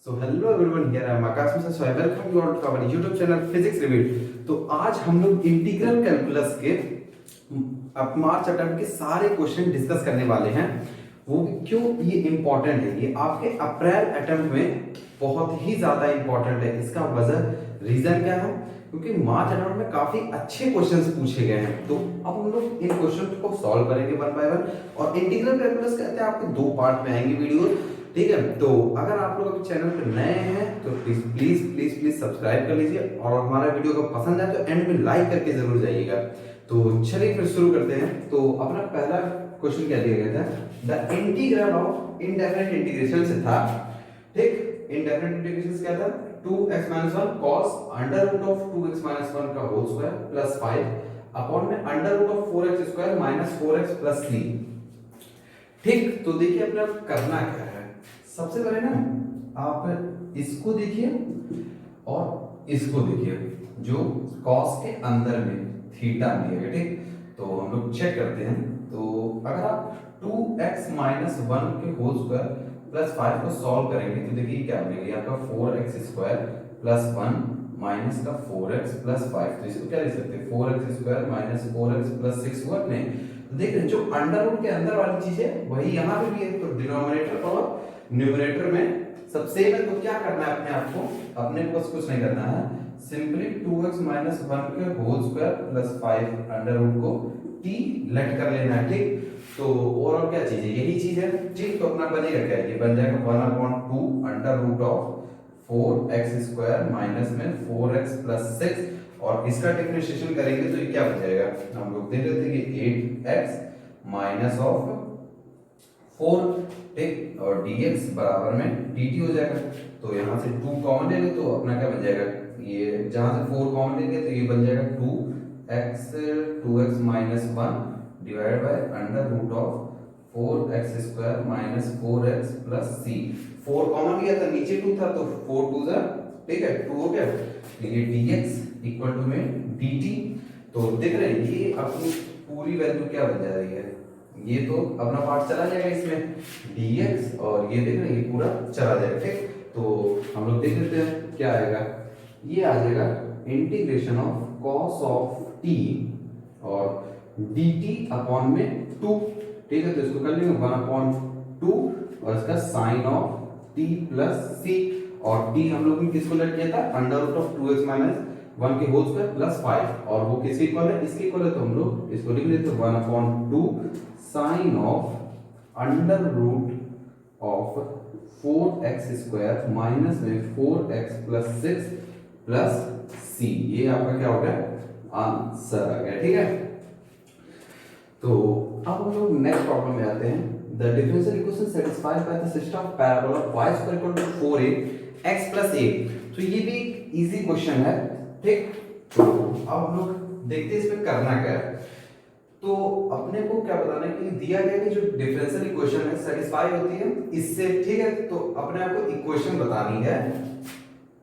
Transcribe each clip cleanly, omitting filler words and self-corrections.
So hello everyone, here I am Akash Mishra. So I welcome you all to our YouTube channel Physics Revealed. तो आज हम लोग integral calculus के मार्च attempt के सारे question discuss करने वाले हैं। वो क्यों ये इम्पोर्टेंट है, ये आपके अप्रैल अटेम्प्ट में बहुत ही ज्यादा इम्पोर्टेंट है। इसका वजह रीजन क्या है, क्योंकि मार्च अटेम्प्ट में काफी अच्छे क्वेश्चंस पूछे गए हैं। तो अब हम लोग इन क्वेश्चन को सॉल्व करेंगे वन बाय वन। और इंटीग्रल कैलकुलस कहते हैं आपके दो पार्ट में आएंगे वीडियो, ठीक है। तो अगर आप लोग अभी चैनल पर नए हैं तो please please please please subscribe कर लीजिए और हमारा वीडियो को पसंद आए तो एंड में लाइक करके जरूर जाइएगा। तो चलिए फिर शुरू करते हैं। तो अपना पहला क्वेश्चन क्या दिया गया था, the integral of indefinite integration से था, ठीक। इनडेफिनिट इंटीग्रेशन क्या था, 2x - 1 cos under root of 2x - 1 का होल स्क्वायर प्लस 5 अपॉन में under root of 4x square minus 4x plus 3, ठीक। तो देखिए अपना करना क्या है, सबसे पहले ना आप इसको देखिए और इसको देखिए, जो cos के अंदर में थीटा दिया गया, ठीक। तो हम लोग चेक करते हैं। तो अगर आप 2x - 1 के होल स्क्वायर प्लस 5 को सॉल्व करेंगे तो देखिए क्या बनेगा, आपका 4x स्क्वायर प्लस 1 माइनस का 4x प्लस 5। तो इसको क्या लिख सकते हैं, 4x square minus 4x plus 6 हुआ नहीं। तो देख रहे हैं जो अंडर रूट के अंदर वाली चीज है वही यहाँ पे भी है। तो डिनोमिनेटर और न्यूमरेटर में सब सेम है। तो क्या करना है, अपने को बस कुछ नहीं करना है, सिंपली 2x - 1 के whole square plus 5 under root को t लेट कर लेना है, ठीक। तो और क्या चीज है, यही चीज है, ठीक। तो अपना बनेगा क्या, ये बन जाएगा 1/2 under root of 4x square minus में 4x प्लस 6 और इसका डिफरेंशिएशन करेंगे तो ये क्या बन जाएगा, हम लोग देख लेते हैं कि 8x माइनस ऑफ 4, ठीक। और dx बराबर में dt हो जाएगा। तो यहाँ से 2 कॉमन लेंगे तो अपना क्या बन जाएगा, ये जहाँ से 4 कॉमन लेंगे तो ये बन जाएगा 2x minus 1 divide by under root of 4x square minus 4x plus c। 4 common लिया था, नीचे 2 था तो 4 2 जा, ठीक है, 2 हो गया। ये dx इक्वल टू में dt। तो देख रहे हैं ये अपनी पूरी वैल्यू क्या बन जा रही है, ये तो अपना पार्ट चला जाएगा इसमें dx और ये देख रहे हैं ये पूरा चला जाएगा, ठीक। तो हम लोग देख लेते हैं क्या आएगा, ये आ जाएगा integration of cos of t और dt अपॉन में 2, ठीक है। तो इसको कर लेंगे 1/2 और इसका sine of t plus c और t हम लोग ने किसको लेट किया था, अंडर रूट ऑफ 2x - 1 के होल स्क्वायर प्लस 5 और वो किसके इक्वल है, इसके इक्वल है। तो हम लोग इसको लिख लेते हैं 1/2 sine of under root of 4x square minus में 4x प्लस 6 प्लस c। ये आपका क्या हो गया, आंसर आ गया, ठीक है। तो अब हम लोग नेक्स्ट प्रॉब्लम में आते हैं। The differential equation satisfied by the system of parabola y square equal to 4a x plus a। तो ये भी एक इजी क्वेश्चन है, ठीक। तो अब हम लोग देखते हैं इसमें करना क्या है। तो अपने को क्या बताना है कि दिया गया कि जो डिफरेंशियल इक्वेशन है सेटिस्फाई होती है इससे, ठीक है। तो अपने आप को इक्वेशन बतानी है,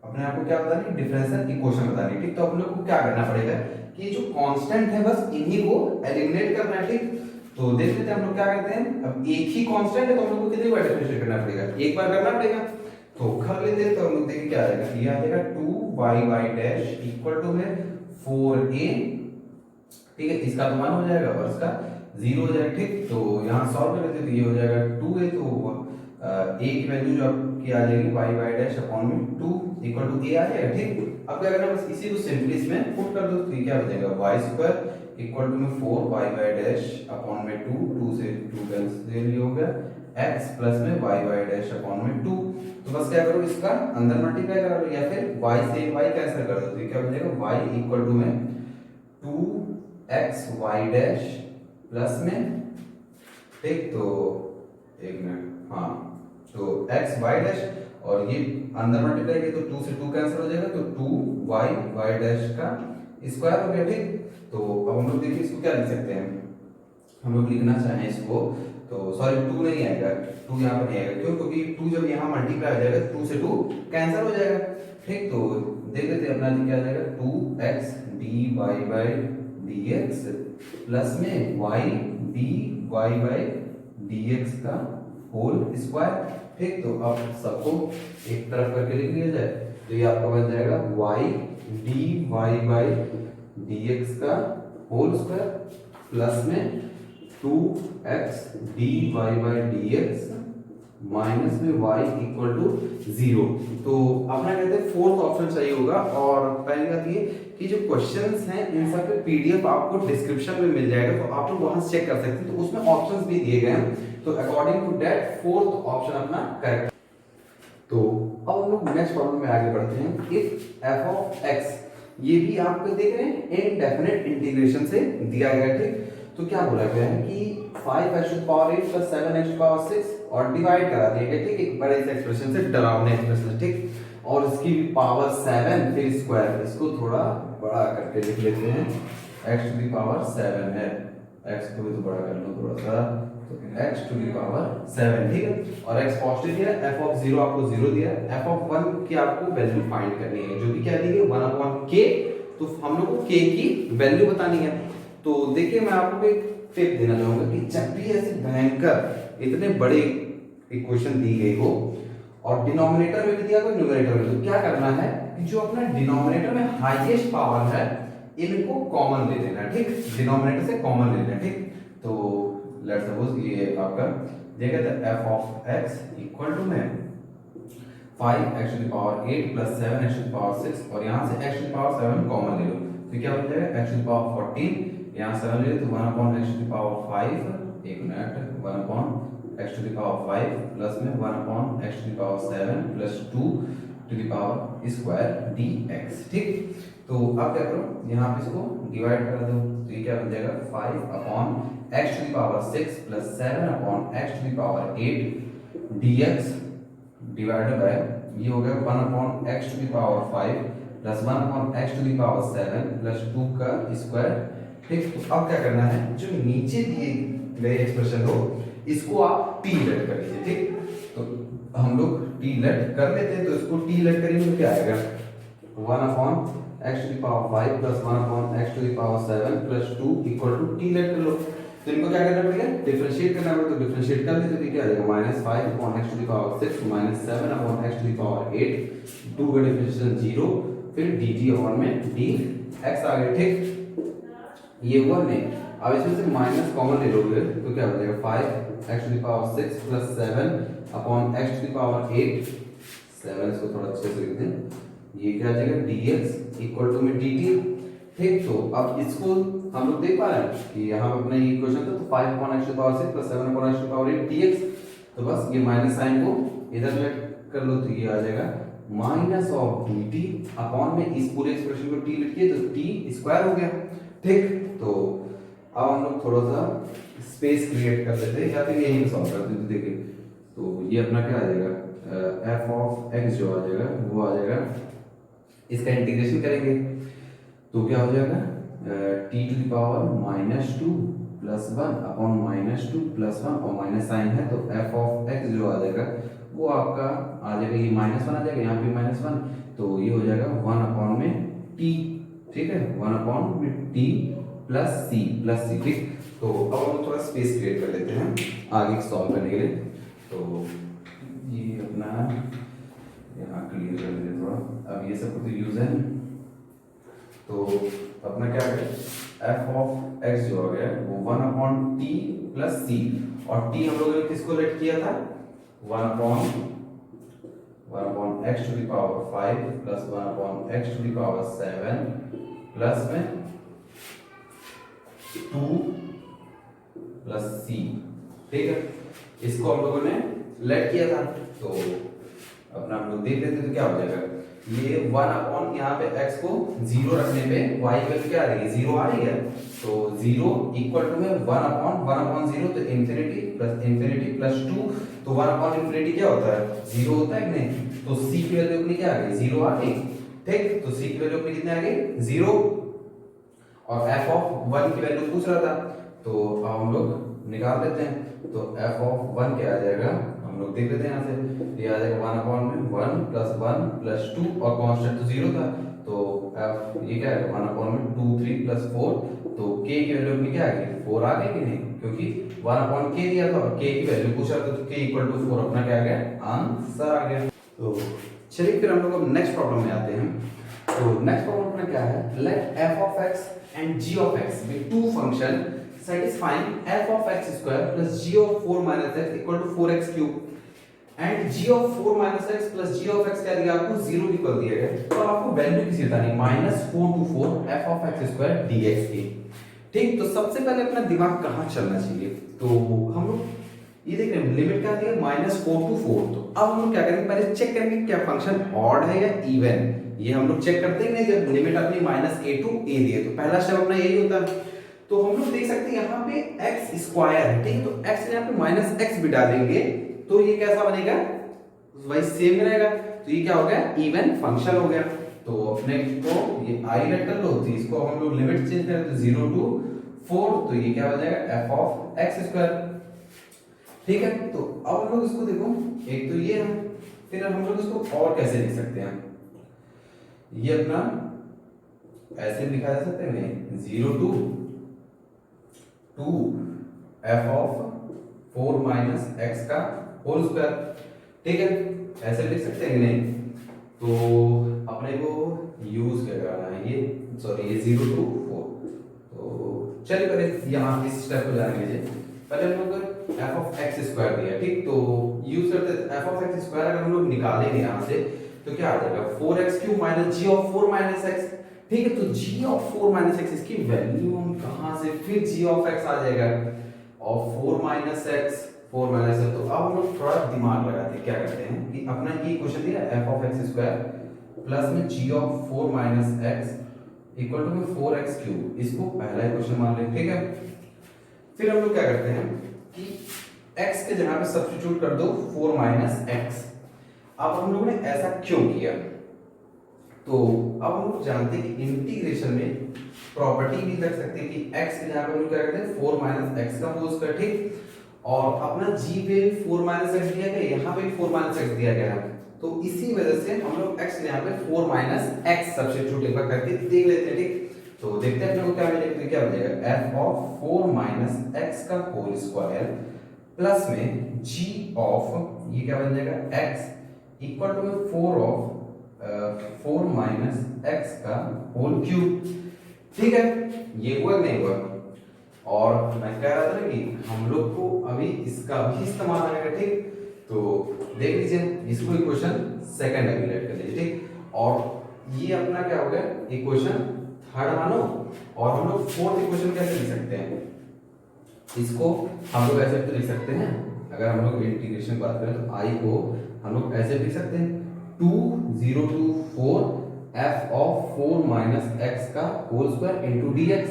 अपने आप को क्या बतानी है, डिफरेंशियल इक्वेशन बतानी है, ठीक। तो हम लोग को क्या करना पड़ेगा कि जो कांस्टेंट है बस इन्हीं को एलिमिनेट करना है, ठीक। तो देख लेते हैं हम लोग क्या करते हैं। अब एक ही कांस्टेंट है तो हम लोग को कितनी बार डिफरेंशिएट करना पड़ेगा, एक बार करना पड़ेगा। तो कर लेते हैं। तो हम लोग देखिए क्या आएगा, ये आ जाएगा 2y डैश इक्वल टू में 4a, ठीक है। इसका तो 1 हो जाएगा और इसका 0 हो जाएगा, ठीक। तो यहाँ सॉल्व कर लेते हैं तो ये हो जाएगा 2a। तो a की वैल्यू जो आपकी आ जाएगी y डैश अपॉन में 2 इक्वल टू a आ जाएगा, ठीक। अब क्या करना है, बस इसी को सिंपली इसमें पुट कर दो तो ये क्या हो जाएगा, y स्क्वायर इक्वल टू में 4y डैश अपॉन में 2 से 2 कैंसिल हो गया, x प्लस में y डैश अपॉन में 2। तो बस क्या करो, इसका अंदर मल्टीप्लाई करा लो या फिर y से y कैंसिल कर दो तो ये क्या हो जाएगा, y इक्वल टू में 2xy डैश प्लस में, ठीक। तो एक मिनट, हाँ, तो x y डैश और ये अंदर मल्टीप्लाई किया तो 2 से 2 कैंसिल हो जाएगा तो 2y डैश का स्क्वायर हो गया, ठीक। तो अब हम लोग देखिए इसको क्या लिख सकते हैं, हम लोग लिखना चाहें इसको तो सॉरी 2 नहीं आएगा, 2 यहाँ पर नहीं आएगा, क्यों, क्योंकि 2 जब यहाँ मल्टीप्लाई हो जाएगा 2 से 2 कैंसिल हो जाएगा, ठीक। तो देख लेते हैं अपना क्या आ जाएगा, 2x dy बाय dx प्लस में y dy बाय dx का होल स्क्वायर। ठीक, तो अब सबको एक तरफ करके लिख लिया जाए, तो ये आपका बन जाएगा y dy बाई dx का होल स्क्वायर प्लस में 2x dy by dx minus में y इक्वल टू 0। तो अपना कहते हैं फोर्थ ऑप्शन चाहिए होगा। और पहली बात ये कि जो क्वेश्चंस हैं इन सब के पीडीएफ आपको डिस्क्रिप्शन में मिल जाएगा, तो आप लोग वहां से चेक कर सकते हैं, तो उसमें ऑप्शंस भी दिए गए हैं, तो according to that fourth option अपना करेक्ट। तो अब हम लोग नेक्स्ट प्रॉब्लम में आगे बढ़ते हैं। इफ f ऑफ x, ये भी आप देख रहे हैं इनडेफिनेट इंटीग्रेशन से दिया गया, ठीक, तो क्या बोला गया है कि 5x to power 8 plus 7x to power 6 और डिवाइड करा दिया गया, ठीक, एक बड़े से एक्सप्रेशन से डरावने एक्सप्रेशन, ठीक, और इसकी भी पावर 7 फिर स्क्वायर, इसको थोड़ा बड़ा करके लिख लेते हैं, x टू दी पावर 7 है, x को भी तो बड़ा कर लो थोड़ा सा, तो x टू दी पावर 7, ठीक है, और x पॉजिटिव दिया है, f ऑफ 0 आपको 0 दिया है, f ऑफ 1 की आपको वैल्यू फाइंड करनी है, जो भी क्या दी है 1/k, तो हम लोग को k की वैल्यू बतानी है। तो देखिए मैं आपको एक टिप देना चाहूंगा कि जब भी ऐसे भयंकर इतने बड़े इक्वेशन दी गई हो और डिनोमिनेटर में भी दिया कोई न्यूमरेटर में, तो क्या करना है कि जो अपना डिनोमिनेटर में हाईएस्ट पावर है इनको कॉमन ले लेना, ठीक, डिनोमिनेटर से कॉमन ले लेना, ठीक। तो लेट्स सपोज ये आपका देखा था f of x equal to में 5x to the power 8 plus 7x to the power 6 और यहां से x to the power 7 common ले लो, तो क्या बन जाएगा x टू द पावर 14, यहाँ 7 ले तो 1/x टू द पावर 5, एक minute, 1/x to the power 5 plus में 1/x to the power 7 plus 2 to the power square dx, ठीक। तो अब क्या करो, यहाँ पे इसको डिवाइड कर दो, तो ये क्या बन जाएगा 5/x to the power 6 plus 7/x to the power 8 dx divided by ये हो गया 1/x to the power 5 plus 1/x to the power 7 plus 2 का स्क्वायर, ठीक। तो अब क्या करना है, जो नीचे दिए गए एक्सप्रेशन हो इसको आप टी लेट कर लीजिए, ठीक। तो हम लोग टी लेट कर लेते हैं, तो इसको टी लेट करेंगे तो क्या आएगा 1/x to the power 5 plus 1/x to the power 7 plus 2 equal to t let कर लो। तो इनको क्या करना पड़ेगा, डिफरेंशिएट करना पड़ेगा, तो डिफरेंशिएट कर लेते तो क्या आ जाएगा -5/x to the power 6 -7/x to the power 8, 2 का डिफरेंशिएशन 0, फिर dt में dx आ गया, ठीक। ये 1 है, अब इसमें से माइनस कॉमन ले लोगे तो क्या हो जाएगा 5x to the power 6 plus 7/x to the power 8, 7 इसको थोड़ा अच्छे से लिख दें, ये क्या आ जाएगा dx इक्वल टू में dt, ठीक। तो अब इसको हम लोग देख पा रहे हैं कि यहाँ पे अपना ये इक्वेशन था, तो 5/x to the power 6 plus 7/x to the power 8 dx, तो बस ये माइनस साइन को इधर लेट कर लो, तो ये आ जाएगा माइनस ऑफ dt अपॉन में इस पूरे एक्सप्रेशन को t लिखिए तो t स्क्वायर हो गया, ठीक। तो अब हम लोग थोड़ा सा स्पेस क्रिएट कर लेते हैं या फिर यही सॉल्व कर देते हैं, देखिए तो ये अपना क्या आ जाएगा f ऑफ x जो आ जाएगा वो आ जाएगा, इसका इंटीग्रेशन करेंगे तो क्या हो जाएगा t to the power -2 plus 1 upon -2 plus 1 और माइनस साइन है, तो f ऑफ x जो आ जाएगा वो आपका आ जाएगा, ये -1 आ जाएगा, यहाँ पे -1, तो ये हो जाएगा 1 में t, ठीक है, 1 में t प्लस c, ठीक। तो अब हम थोड़ा स्पेस क्रिएट कर लेते हैं आगे सॉल्व करने के लिए, तो ये अपना यहाँ क्लियर कर लेते हैं थोड़ा, अब ये सब तो यूज है, तो अपना क्या है f ऑफ x जो आ गया वो 1/t प्लस c, और t हम लोगों ने किसको लेट किया था 1/x to the power 5 plus 1/x to the power 7 plus में 2 प्लस c, ठीक है, इसको हम लोगों ने लेट किया था, तो अपना हम लोग देख लेते हैं तो क्या हो जाएगा, ये 1 यहाँ पे x को 0 रखने पे y वैल्यू क्या आ रही है 0 आ रही है, तो 0 इक्वल टू में 1/0 तो इंफिनिटी प्लस 2, तो 1/इंफिनिटी क्या होता है 0 होता है कि नहीं, तो c की वैल्यू अपनी क्या आ गई 0 आ गई, ठीक। तो c की वैल्यू अपनी कितनी आ गई 0, और f ऑफ 1 की वैल्यू पूछ रहा था, तो अब हम लोग निकाल लेते हैं, तो f ऑफ 1 क्या आ जाएगा हम लोग देख लेते हैं यहाँ से, ये आ जाएगा 1/1 प्लस 1 प्लस 2 और कांस्टेंट तो 0 था, तो f ये क्या है 1/2 3 प्लस 4, तो k की वैल्यू अपनी क्या आ गई 4 आ गई कि नहीं, क्योंकि 1/k दिया था और k की वैल्यू पूछा था, तो k इक्वल टू 4 अपना क्या आ गया, आंसर आ गया। तो चलिए फिर हम लोग अब नेक्स्ट प्रॉब्लम में आते हैं। तो नेक्स्ट प्रॉब्लम अपना क्या है, late f of x and g of x be two function satisfying f of x square plus g of 4 minus x equal to 4x cube and g of 4 minus x plus g of x क्या दिया आपको, 0 equal दिया गया, तो आपको value किसी बतानी, -4 to 4 f of x square dx की। ठीक, तो सबसे पहले अपना दिमाग कहाँ चलना चाहिए, तो हम लोग ये देख रहे हैं लिमिट क्या दिया, -4 to 4। तो अब हम लोग क्या करेंगे, पहले चेक करेंगे क्या फंक्शन ऑड है या इवन। ये हम लोग चेक करते हैं जब लिमिट अपनी -a to a दी है, तो पहला स्टेप अपना यही होता है। तो हम लोग देख सकते हैं यहाँ पे x स्क्वायर है, ठीक, तो x यहाँ पे -x भी डालेंगे तो ये कैसा बनेगा, वही सेम रहेगा। तो ये क्या हो गया, इवन फंक्शन हो गया। तो अपने को ये i लेट कर लो, तो इसको हम लोग लिमिट चेंज करें तो 0 to 4, तो ये क्या हो जाएगा f of x स्क्वायर। ठीक है, तो अब हम लोग इसको देखो, एक तो ये है, फिर हम लोग इसको और कैसे लिख सकते हैं, ये अपना ऐसे लिखा जा सकता है, 0 to 2 f of 4 minus x का होल स्क्वायर। ठीक है, ऐसे लिख सकते हैं नहीं, तो अपने को यूज क्या करना है, ये सॉरी ये 0 to 4। तो चलिए पहले यहाँ इस स्टेप को जानेंगे। पहले हम लोग f of x स्क्वायर दिया, ठीक, तो यूज करते हैं f of x स्क्वायर। अगर हम लोग निकालेंगे यहाँ से तो क्या आ जाएगा, 4x cube minus g of 4 minus x। ठीक है, तो g of 4 minus x इसकी वैल्यू हम कहाँ से, फिर g of x आ जाएगा और 4 minus x। तो अब हम लोग थोड़ा दिमाग लगाते हैं, क्या करते हैं कि अपना ये क्वेश्चन दिया f of x square plus में g of 4 minus x equal to 4x cube, इसको पहला क्वेश्चन मान लें। ठीक है, फिर हम लोग क्या करते हैं कि x के जगह पे सब्स्टिट्यूट कर दो 4 minus x। अब हम लोगों ने ऐसा क्यों किया, तो अब हम लोग जानते हैं कि इंटीग्रेशन में प्रॉपर्टी भी रख सकते हैं कि x के जगह पे हम लोग क्या करते हैं 4 minus x का होल स्क्वायर। ठीक, और अपना g पे 4 minus x दिया गया, यहाँ पे 4 minus x दिया गया है, तो इसी वजह से हम लोग x के यहाँ पे 4 minus x सब्स्टिट्यूट एक बार करके देख लेते हैं। ठीक, तो देखते हैं अपने को क्या मिलेगा, तो क्या मिलेगा, f of 4 minus x का होल स्क्वायर प्लस में g of ये क्या बन जाएगा x equal to 4 of 4 minus x का होल क्यूब। ठीक है, ये हुआ नहीं हुआ, और मैं कह रहा था ना कि हम लोग को अभी इसका भी इस्तेमाल आएगा। ठीक, तो देख लीजिए इसको इक्वेशन सेकंड अभी लेट कर लीजिए। ठीक, और ये अपना क्या हो गया, इक्वेशन थर्ड मानो, और हम लोग फोर्थ इक्वेशन कैसे लिख सकते हैं, इसको हम लोग ऐसे तो लिख सकते हैं, अगर हम लोग इंटीग्रेशन बात करें तो i को हम लोग ऐसे लिख सकते हैं 2 0 to 4 f of 4 minus x का होल स्क्वायर इनटू dx।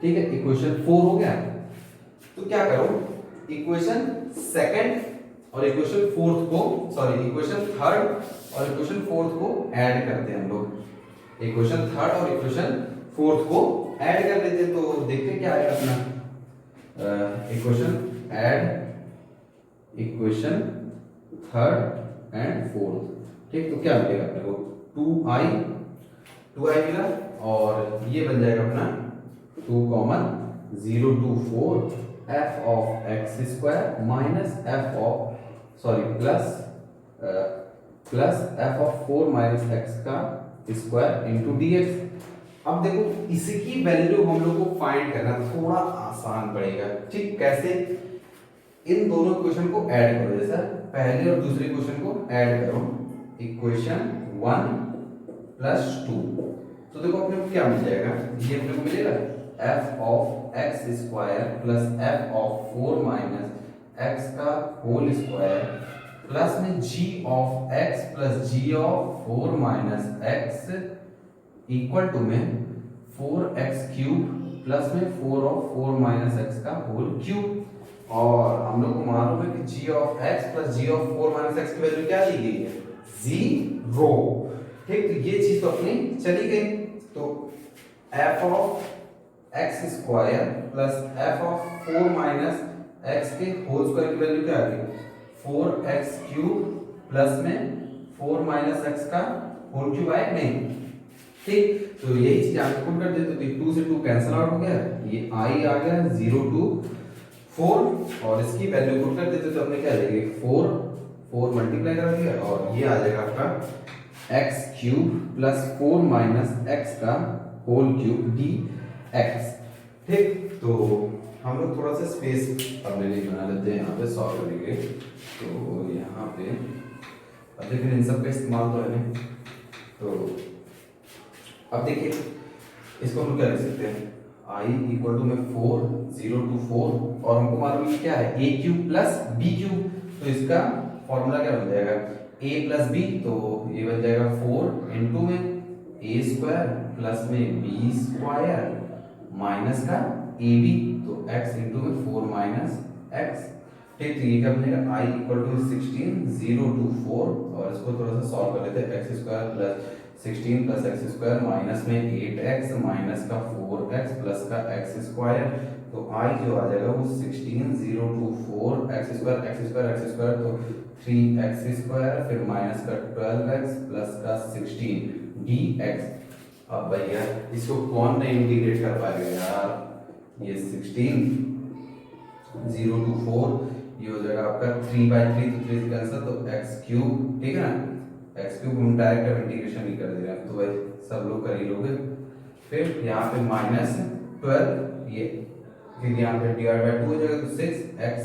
ठीक है, इक्वेशन 4 हो गया। तो क्या करो, इक्वेशन सेकंड और इक्वेशन फोर्थ को, सॉरी इक्वेशन थर्ड और इक्वेशन फोर्थ को ऐड करते हैं हम लोग। इक्वेशन थर्ड और इक्वेशन फोर्थ को ऐड कर लेते हैं, तो देखते हैं क्या आएगा अपना equation add equation third and fourth. ठीक, तो क्या मिलेगा अपने को 2i मिला, और ये बन जाएगा अपना 2 common 0 to 4 f of x square minus f of sorry plus f of 4 minus x का स्क्वायर इनटू dx। अब देखो इसकी वैल्यू हम लोग को फाइंड करना थोड़ा आसान पड़ेगा। ठीक, कैसे, इन दोनों इक्वेशन को ऐड करो, जैसा पहले और दूसरे इक्वेशन को ऐड करो, इक्वेशन 1 प्लस 2। तो देखो अपने को क्या मिल जाएगा, ये अपने को मिलेगा f of x square plus f of 4 minus x का होल स्क्वायर प्लस में g of x plus g of 4 minus x equal to में 4x क्यूब प्लस में 4 of 4 minus x का होल क्यूब। और हम लोग को मालूम है कि g of x plus g of 4 minus x की वैल्यू क्या दी गई है, 0। ठीक, तो ये चीज तो अपनी चली गई। तो f of x square plus f of 4 minus x के होल स्क्वायर की वैल्यू क्या आ गई, 4x क्यूब प्लस में 4 minus x का होल क्यूब आया नहीं। ठीक, तो यही चीज आप पुट कर देते, तो 2 से 2 कैंसिल आउट हो गया, ये i आ गया 0 to 4 और इसकी वैल्यू पुट कर देते तो अपने क्या लेंगे 4 मल्टीप्लाई कर दिया और ये आ जाएगा आपका x cube plus 4 minus x का होल क्यूब डी एक्स। ठीक, तो हम लोग थोड़ा सा स्पेस अपने लिए बना लेते हैं यहाँ पे सॉल्व करेंगे। तो यहाँ पे अब देखिए इन सब का इस्तेमाल तो है नहीं, तो अब देखिए इसको हम क्या लिख सकते हैं i इक्वल टू में 4 0 to 4 और हमको मालूम है क्या है a cube plus b cube, तो इसका फॉर्मूला क्या बन जाएगा a प्लस b, तो ये बन जाएगा 4 इंटू में a स्क्वायर प्लस में b स्क्वायर माइनस का ab, तो x इंटू में 4 माइनस x। ठीक, तो ये क्या बनेगा i इक्वल टू 16 0 to 4 और इसको थोड़ा सा सॉल्व कर लेते हैं x square plus 16 plus x square minus में 8x माइनस का 4x प्लस का x स्क्वायर, तो i जो आ जाएगा वो 16 0 to 4 x स्क्वायर तो 3x स्क्वायर फिर माइनस का 12x प्लस का 16 dx। अब भैया इसको कौन नहीं इंटीग्रेट कर पाएगा यार, ये 16 0 to 4 ये हो जाएगा आपका 3/3 तो 3 कैंसिल तो x क्यूब, ठीक है ना, एक्स क्यूब हम डायरेक्ट अब इंटीग्रेशन ही कर दे रहे हैं, तो भाई सब लोग कर ही लोगे। फिर यहाँ पे माइनस 12 ये फिर यहाँ पे डिवाइड बाय 2 हो जाएगा तो 6x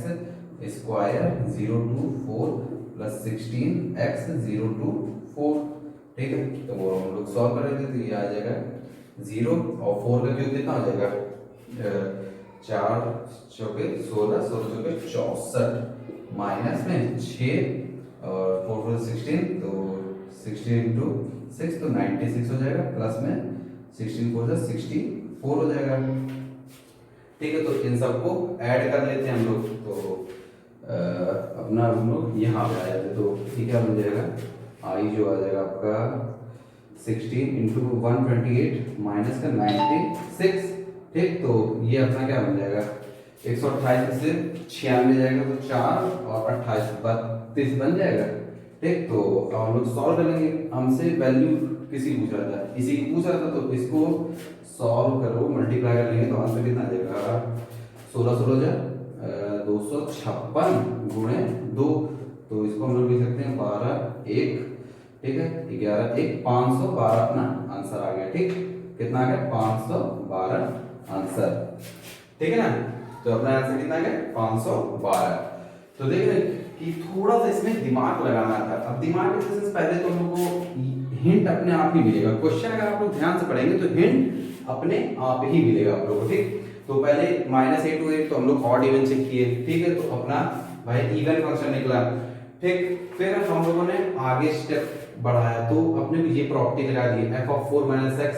square 0 to 4 plus 16x 0 to 4। ठीक है, तो वो हम लोग सॉल्व कर रहे थे तो ये आ जाएगा 0 और 4 का क्यूब कितना हो जाएगा 4 चौके 16 16 चौके 64 माइनस में 6 और 4 4 16 तो 16 इंटू 6 तो 96 हो जाएगा प्लस में 16 4 64 हो जाएगा। ठीक है, तो इन सबको ऐड कर लेते हैं हम लोग, तो अपना हम लोग यहाँ पे आ जाते तो ठीक है बन जाएगा आई जो आ जाएगा आपका 16 इंटू 128 माइनस का 96। ठीक, तो ये अपना क्या बन जाएगा 128 से 96 जाएगा तो 4 और 28 32 बन जाएगा। ठीक, तो अब हम लोग सॉल्व करेंगे, हमसे वैल्यू किसी पूछ रहा था, इसी को पूछ रहा था, तो इसको सॉल्व करो मल्टीप्लाई कर लेंगे तो आंसर कितना आ जाएगा 16 16 जा 256 गुणे 2, तो इसको हम लोग लिख सकते हैं 12 1, ठीक है 11 1 512 अपना आंसर आ गया। ठीक, कितना आ गया 512 आंसर, ठीक है ना, तो अपना आंसर कितना आ गया 512। तो देख रहे कि थोड़ा सा इसमें दिमाग लगाना था। अब दिमाग के सेंस पहले तो हम लोग को हिंट अपने आप ही मिलेगा, क्वेश्चन अगर आप लोग ध्यान से पढ़ेंगे तो हिंट अपने आप ही मिलेगा आप लोगों को। ठीक, तो पहले -8 to 8 तो हम लोग ऑड इवन चेक किए, ठीक है, तो अपना भाई इवन फंक्शन निकला। ठीक, फिर हम लोगों ने आगे स्टेप बढ़ाया तो अपने को ये प्रॉपर्टी लगा दी f(4 - x)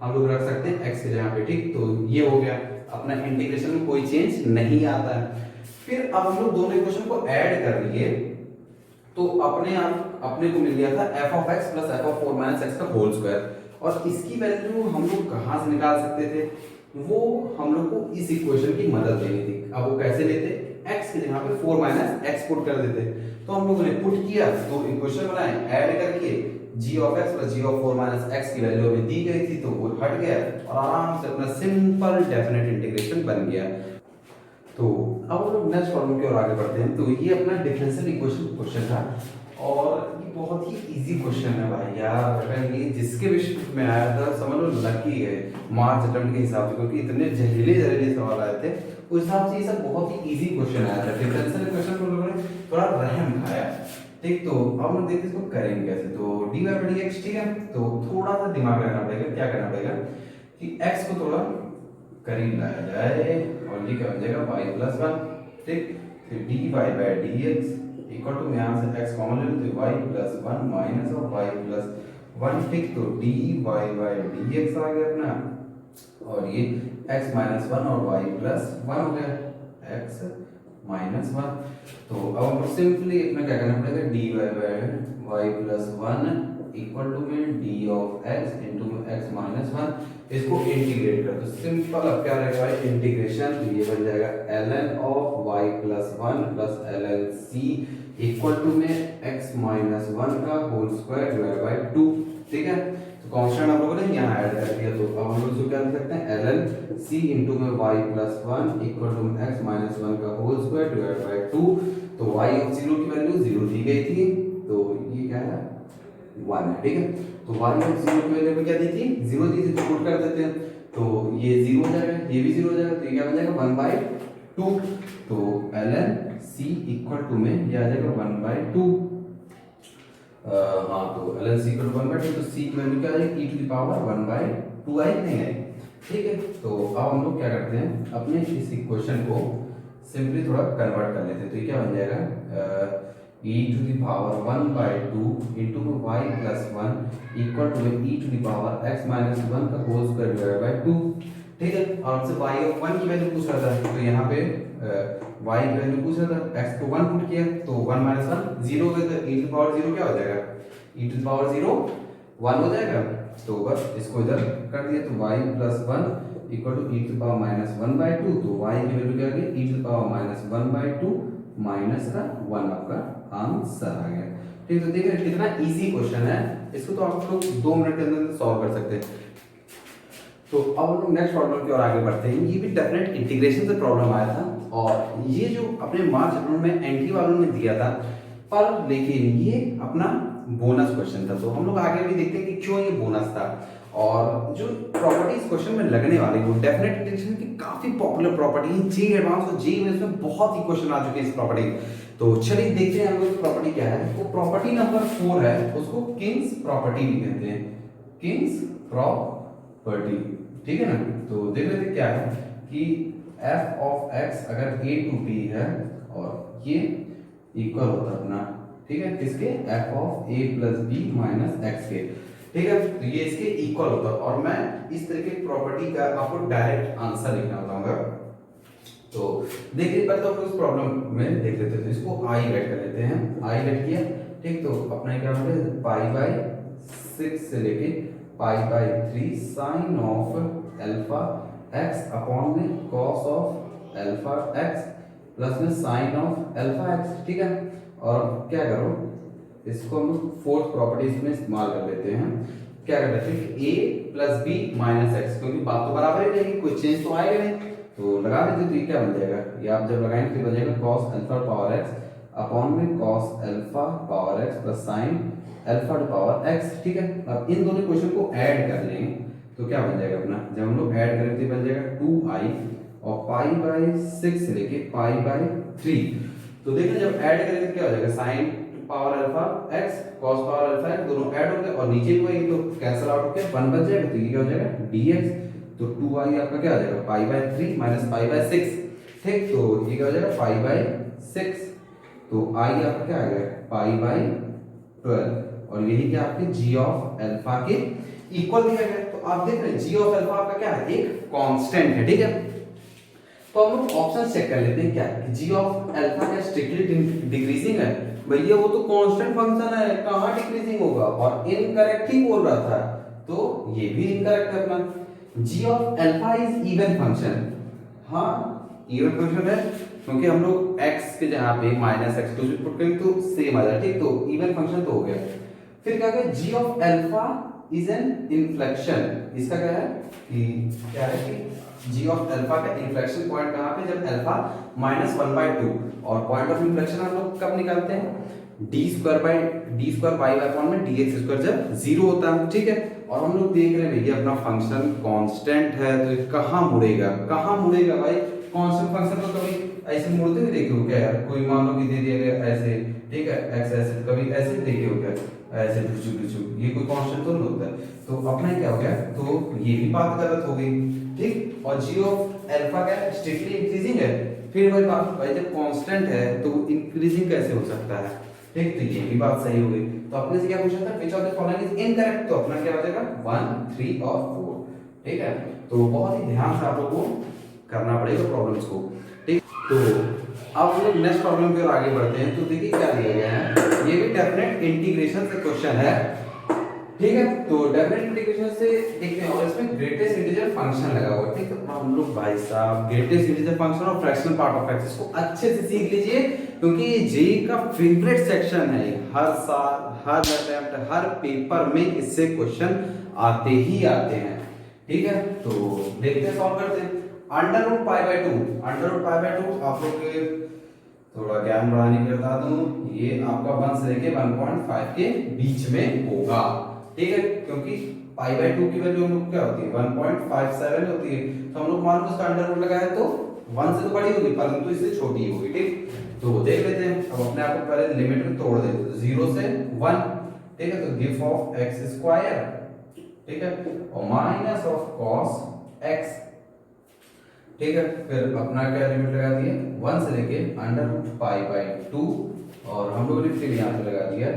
हम लोग रख सकते हैं x के जगह पे। ठीक, तो ये हो गया अपना इंटीग्रेशन में कोई चेंज नहीं आता है। फिर अब हम लोग दोनों इक्वेशन को ऐड कर लिए तो अपने आप अपने को मिल गया था f(x) + f(4 - x) का होल स्क्वायर, और इसकी वैल्यू हम लोग कहां से निकाल सकते थे, वो हम लोग को इस इक्वेशन की मदद लेनी थी। अब वो कैसे लेते, x के जगह पे 4 - x पुट कर देते, तो हम लोगों ने पुट किया तो इक्वेशन बनाए ऐड करके g(x) + g(4 - x) की वैल्यू हमें दी गई थी तो वो हट गया और आराम से अपना सिंपल डेफिनेट इंटीग्रेशन बन गया। तो अब हम लोग नेक्स्ट प्रॉब्लम की ओर आगे बढ़ते हैं। तो ये अपना डिफरेंशियल इक्वेशन क्वेश्चन था और ये बहुत ही इजी क्वेश्चन है भाई यार, अगर ये जिसके विषय में आया था समझ लो लकी है मार्क्स अटेम्प्ट के हिसाब से, क्योंकि इतने जहरीले सवाल आए थे उस हिसाब से ये सब बहुत ही इजी क्वेश्चन आया था। डिफरेंशियल इक्वेशन को लोगों ने थोड़ा रहम खाया। ठीक, तो अब हम देखते इसको करेंगे कैसे। तो dy/dx, ठीक है, तो थोड़ा सा दिमाग लगाना पड़ेगा। क्या करना पड़ेगा कि x को थोड़ा करीब लाया जाए और ये क्या बन जाएगा y+1। ठीक, फिर dy/dx इक्वल टू यहाँ से x कॉमन ले लो तो y+1 माइनस और y+1। ठीक, तो dy/dx आ गया अपना और ये x-1 और y+1 हो गया x-1। तो अब हमको सिंपली अपना क्या करना पड़ेगा dy/y+1 इक्वल टू में d of x into x-1 इसको इंटीग्रेट कर दो। सिंपल अब क्या रहेगा इंटीग्रेशन, तो ये बन जाएगा ln of y+1 plus ln c equal to में x-1 का होल स्क्वायर डिवाइड बाय 2। ठीक है। तो कांस्टेंट हम लोगों ने यहाँ ऐड कर दिया, तो अब हम लोग इसको क्या लिख सकते हैं, ln c इंटू में y plus 1 equal to x minus 1 का होल स्क्वायर डिवाइड बाय 2। तो y ऑफ 0 की वैल्यू 0 दी गई थी, तो ये क्या है 1 है, ठीक है। तो y ऑफ 0 की वैल्यू क्या दी थी, 0 दी थी, तो पुट कर देते हैं, तो ये 0 हो जाएगा, ये भी 0 हो जाएगा, तो ये क्या बन जाएगा 1/2। तो ln c इक्वल टू में ये आ जाएगा 1/2। हाँ, तो ln c इक्वल टू 1/2, तो c की वैल्यू क्या आ जाएगी e टू द पावर 1/2 आई नहीं आई, ठीक है। तो अब हम लोग क्या करते हैं, अपने इस इक्वेशन को सिंपली थोड़ा कन्वर्ट कर लेते हैं, तो ये क्या बन जाएगा e to the power 1/2 into y plus 1 equal to e to the power x minus 1 का होल स्क्वायर डिवाइड बाय 2, ठीक है। और हमसे y ऑफ 1 की वैल्यू पूछ रहा था, तो यहाँ पे y की वैल्यू पूछ रहा था, x को 1 पुट किया, तो 1 माइनस 1 0 हो गया, तो e टू द पावर 0 क्या हो जाएगा, e टू द पावर 0 1 हो जाएगा। तो बस इसको इधर कर दिया, तो y plus 1 equal to e to the power minus 1/2, तो y की वैल्यू क्या आ गई e to the power minus 1/2 minus का 1 आपका आंसर आ गया, ठीक है। तो देखिए कितना इजी क्वेश्चन है, इसको तो आप लोग 2 मिनट के अंदर सॉल्व कर सकते हैं। तो अब हम लोग नेक्स्ट प्रॉब्लम की ओर आगे बढ़ते हैं। ये भी डेफिनेट इंटीग्रेशन से प्रॉब्लम आया था, और ये जो अपने मार्च अप्रैल में एंटी वालों ने दिया था, पर लेकिन ये अपना बोनस क्वेश्चन था। तो हम लोग आगे भी देखते हैं कि क्यों ये बोनस था, और जो प्रॉपर्टीज क्वेश्चन में लगने वाली वो डेफिनेट इंटीग्रेशन की काफी पॉपुलर प्रॉपर्टी है, जी एडवांस और जी मेंस में बहुत ही क्वेश्चन आ चुके हैं इस प्रॉपर्टी। तो चलिए देखते हैं हम लोग प्रॉपर्टी क्या है। वो प्रॉपर्टी नंबर 4 है, उसको किंग्स प्रॉपर्टी भी कहते हैं, किंग्स प्रॉपर्टी, ठीक है ना। तो देख लेते क्या है कि f ऑफ x अगर a टू b है और ये इक्वल होता है अपना, ठीक है, किसके, f of a plus b minus x के, ठीक है। तो ये इसके इक्वल होता है, और मैं इस तरह की प्रॉपर्टी का आपको डायरेक्ट आंसर लिखना बताऊंगा। तो देखिए पहले तो हम इस प्रॉब्लम में देख लेते हैं, तो इसको i लेट कर लेते हैं, i लेट किया, ठीक। तो अपना क्या होता है π/6 से लेके π/3 sine of alpha x upon में cos of alpha x plus में साइन ऑफ अल्फा x, ठीक है। और क्या करो, इसको हम फोर्थ प्रॉपर्टी इसमें इस्तेमाल कर लेते हैं। क्या कर लेते हैं कि a plus b minus x, क्योंकि बात तो बराबर ही रहेगी, कोई चेंज तो आएगा नहीं, तो लगा देते, तो ये क्या बन जाएगा, ये आप जब लगाएंगे तो बन जाएगा cos alpha power x upon में cos alpha power x plus sine alpha two power x, ठीक है। अब इन दोनों इक्वेशन को ऐड कर लेंगे, तो क्या बन जाएगा अपना, जब हम लोग ऐड करेंगे तो बन जाएगा 2i और π/6 से लेके π/3। तो देखिए जब ऐड करेंगे तो क्या हो जाएगा, sine power alpha x cos power alpha x दोनों ऐड हो गए, और नीचे भी वही, तो कैंसिल आउट होकर 1 बच जाएगा, तो ये क्या हो जाएगा dx। तो 2i आपका क्या आ जाएगा π/3 माइनस π/6, ठीक। तो ये क्या हो जाएगा π/6, तो i आपका क्या आ गया π/12, और यही क्या आपके g ऑफ अल्फा के इक्वल दिया गया। तो आप देख रहे हैं g ऑफ अल्फा आपका क्या है, एक कांस्टेंट है, ठीक है। तो हम लोग ऑप्शन चेक कर लेते हैं, क्या g ऑफ अल्फा क्या स्ट्रिक्टली डिक्रीजिंग है, भैया वो तो कांस्टेंट फंक्शन है, कहां डिक्रीजिंग होगा, और इनकरेक्ट ही बोल रहा था, तो ये भी इनकरेक्ट है अपना। g of alpha is even function, हाँ इवन फंक्शन है, क्योंकि हम लोग x के जहां पे माइनस एक्स टू पुट करेंगे तो सेम आ जाए, ठीक। तो इवन फंक्शन तो हो गया। फिर क्या है g of alpha is an inflection, इसका क्या है कि क्या है कि g ऑफ अल्फा का इन्फ्लेक्शन पॉइंट कहां पे, जब अल्फा -1/2, और पॉइंट ऑफ इन्फ्लेक्शन हम लोग कब निकालते हैं, d² पाई अपॉन में dx² जब 0 होता है, ठीक है। और हम लोग देख रहे हैं भैया अपना फंक्शन कांस्टेंट है, तो ये कहां मुड़ेगा, कहां मुड़ेगा भाई, कांस्टेंट फंक्शन को कभी ऐसे मुड़ते हुए देखे हो क्या यार, कोई मान लो कि दे दिया गया ऐसे, ठीक है, x ऐसे, कभी ऐसे देखे हो क्या, ऐसे ढुचुक, ये कोई कांस्टेंट तो नहीं होता है। तो अपना क्या हो गया, तो ये भी बात गलत हो गई, ठीक। और g ऑफ अल्फा क्या स्ट्रिक्टली इंक्रीजिंग है, फिर वही बात भाई जब कांस्टेंट है तो इंक्रीजिंग कैसे हो सकता है, ठीक। तो ये भी बात सही हो गई। तो अपने से क्या पूछा था, which of the following is incorrect, तो अपना क्या हो जाएगा 1, 3 और 4, ठीक है। तो बहुत ही ध्यान से आप लोगों को करना पड़ेगा प्रॉब्लम्स को, ठीक। तो अब हम लोग नेक्स्ट प्रॉब्लम की ओर आगे बढ़ते हैं। तो देखिए क्या दिया गया है, ये भी डेफिनेट इंटीग्रेशन से क्वेश्चन है, ठीक है, तो डेफिनेट मल्टीप्लिकेशन से देखते हैं, और इसमें ग्रेटेस्ट इंटीजर फंक्शन लगा हुआ है। ठीक है, तो हम लोग भाई साहब ग्रेटेस्ट इंटीजर फंक्शन और फ्रैक्शनल पार्ट ऑफ एक्स को अच्छे से सीख लीजिए, क्योंकि ये जेई का फेवरेट सेक्शन है। हर साल, हर अटेम्प्ट, हर पेपर में इससे क्वेश्चन आते ही आते हैं। ठीक है, तो देखते हैं, सॉल्व करते हैं। Under root pi by 2, under root pi by 2 आप लोग के थोड़ा ज्ञान बढ़ाने के लिए बता दूं, ये आपका 1 से लेके 1.5 के बीच में होगा। ठीक है, क्योंकि पाई बाय 2 की वैल्यू हम लोग क्या होती है 1.57 होती है, तो हम लोग मान लो उसका अंडर रूट लगाया तो 1 से तो बड़ी होगी परंतु इससे छोटी होगी। ठीक, तो देख लेते हैं। अब अपने आप को पहले लिमिट में तोड़ देते हैं, तो 0 से 1। ठीक है, तो गिव ऑफ x स्क्वायर, ठीक है, और माइनस ऑफ cos x। ठीक है, फिर अपना क्या लिमिट लगा दिए 1 से लेके अंडर रूट पाई बाय 2, और हम लोगों ने फिर यहाँ पे लगा दिया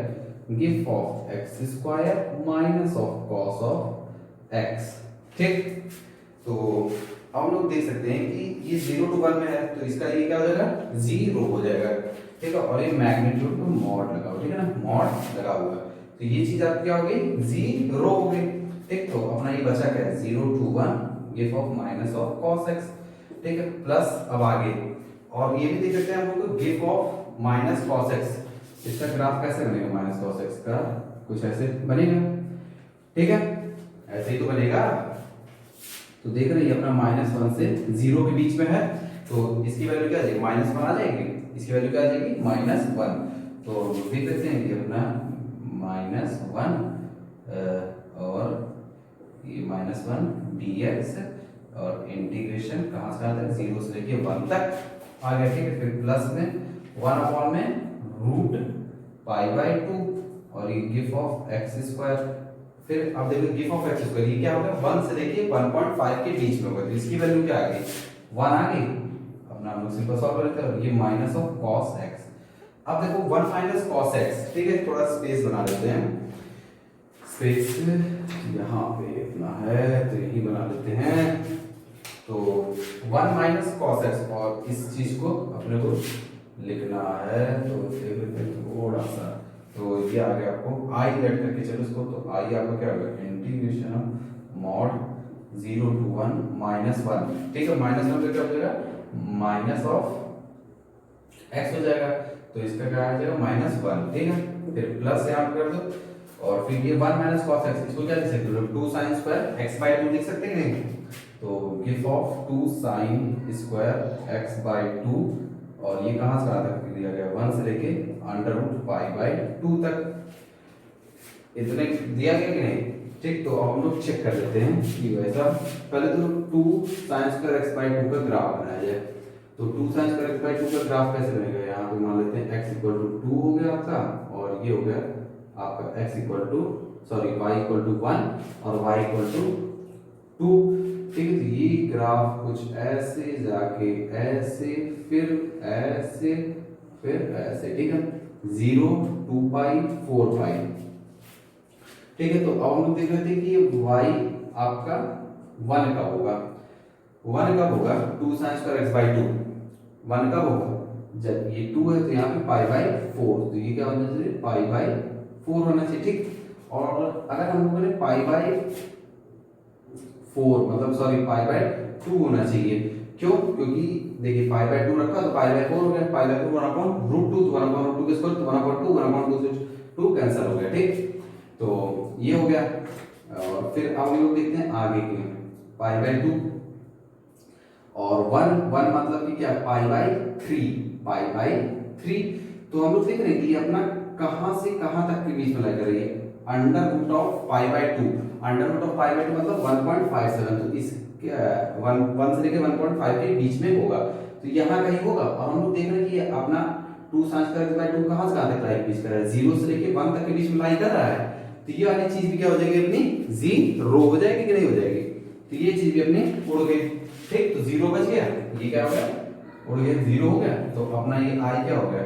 give of x square minus of cos of x. ठीक, तो हम लोग देख सकते हैं कि ये 0 to 1 में है, तो इसका ये क्या हो जाएगा 0 हो जाएगा। ठीक है, और ये मैग्नीट्यूड में मॉड लगा हुआ, ठीक है ना, मॉड लगा हुआ है, तो ये चीज आपकी क्या हो गई 0 हो गई। ठीक, तो अपना ये बचा क्या है 0 to 1 give of minus of cos x. ठीक है, प्लस अब आगे और ये भी देख सकते हैं हम लोग give of minus cos x. इसका ग्राफ कैसे बनेगा माइनस कॉस एक्स का, कुछ ऐसे बनेगा। ठीक है, ऐसे ही तो बनेगा। तो देख रहे हैं अपना -1 से 0 के बीच में है, तो इसकी वैल्यू क्या आ जाएगी -1 आ जाएगी, इसकी वैल्यू क्या आ जाएगी -1। तो देख लेते हैं कि अपना -1 और ये -1 dx और इंटीग्रेशन कहाँ से आता है 0 से लेके 1 तक आ गया। ठीक है, फिर प्लस में 1 अपॉन में रूट पाई बाय 2 और ये गिव ऑफ एक्स स्क्वायर। फिर अब देखो गिव ऑफ एक्स स्क्वायर ये क्या होगा 1 से लेके 1.5 के बीच में होगा, तो इसकी वैल्यू क्या आ गई 1 आ गई। अपना हम लोग सिंपल सॉल्व करते हैं, और ये माइनस ऑफ cos x। अब देखो 1 माइनस cos x। ठीक है, थोड़ा स्पेस बना लेते हैं, स्पेस यहाँ पे इतना है तो यही बना लेते हैं। तो 1 माइनस cos x, और इस चीज को अपने को लिखना है, तो देख लेते हैं थोड़ा सा। तो ये आ गया आपको i लेट करके चलो इसको, तो i आपका क्या होगा इंटीग्रेशन ऑफ मॉड 0 to 1 -1। ठीक है, -1 पे क्या हो जाएगा माइनस ऑफ x हो जाएगा, तो इसका क्या आ जाएगा -1। ठीक है, फिर प्लस यहाँ कर दो, और फिर ये 1 माइनस cos x, इसको क्या लिख सकते हो 2 sin स्क्वायर x बाय 2 लिख सकते हैं नहीं, तो give of 2 sin square x by 2, और ये कहाँ से आता है दिया गया 1 से लेके अंडर रूट पाई बाय 2 तक, इतने दिया गया कि नहीं। ठीक, तो अब हम लोग चेक कर लेते हैं कि वैसा पहले तो 2 sin स्क्वायर x बाय 2 का ग्राफ बनाया जाए। तो 2 sin स्क्वायर x बाय 2 का ग्राफ कैसे बनेगा, यहाँ पे मान लेते हैं x इक्वल टू 2 हो गया आपका, और ये हो गया आपका x equal to y equal to 1 और y इक्वल टू 2। ठीक है, तो ये ग्राफ कुछ ऐसे जाके ऐसे फिर ऐसे फिर ऐसे। ठीक है, 0 2 पाई 4 पाई। ठीक है, तो अब हम लोग देख रहे थे कि ये y आपका 1 का होगा, 1 कब होगा 2 sin स्क्वायर x बाय 2 1 कब होगा जब ये 2 है, तो यहाँ पे पाई बाय 4, तो ये क्या होना चाहिए पाई बाय 4 होना चाहिए। ठीक, और अगर हम लोगों ने पाई बाय 4 मतलब पाई बाय 2 होना चाहिए, क्यों, क्योंकि देखिए पाई बाय 2 रखा तो पाई बाय 4 हो गया, पाई बाय 2 1 अपॉन रूट 2, तो 1 अपॉन रूट 2 के स्क्वायर, तो 1 अपॉन 2 1 अपॉन 2 से 2 कैंसिल हो गया। ठीक, तो ये हो गया, और फिर अब हम लोग देखते हैं आगे के पाई बाय 2 और 1 1 मतलब कि क्या पाई बाय 3, पाई बाय 3। तो हम लोग देख रहे हैं कि अपना कहां से कहां तक के बीच में लग रही है under root of pi by 2, under root of pi by 2 मतलब 1.57, तो इस 1 से लेके 1.5 के बीच में होगा, तो यहाँ कहीं होगा। और हम लोग देख रहे हैं कि अपना 2 sin स्क्वायर x बाय 2 कहां से कहां तक लाइन बीच कर रहा है 0 से लेके 1 तक के बीच में लाइन कर रहा है, तो ये वाली चीज भी क्या हो जाएगी अपनी 0 हो जाएगी कि नहीं हो जाएगी, तो ये चीज भी अपनी उड़ गई। ठीक, तो 0 बच गया, ये क्या हो गया उड़ गया 0 हो गया, तो अपना ये i क्या हो गया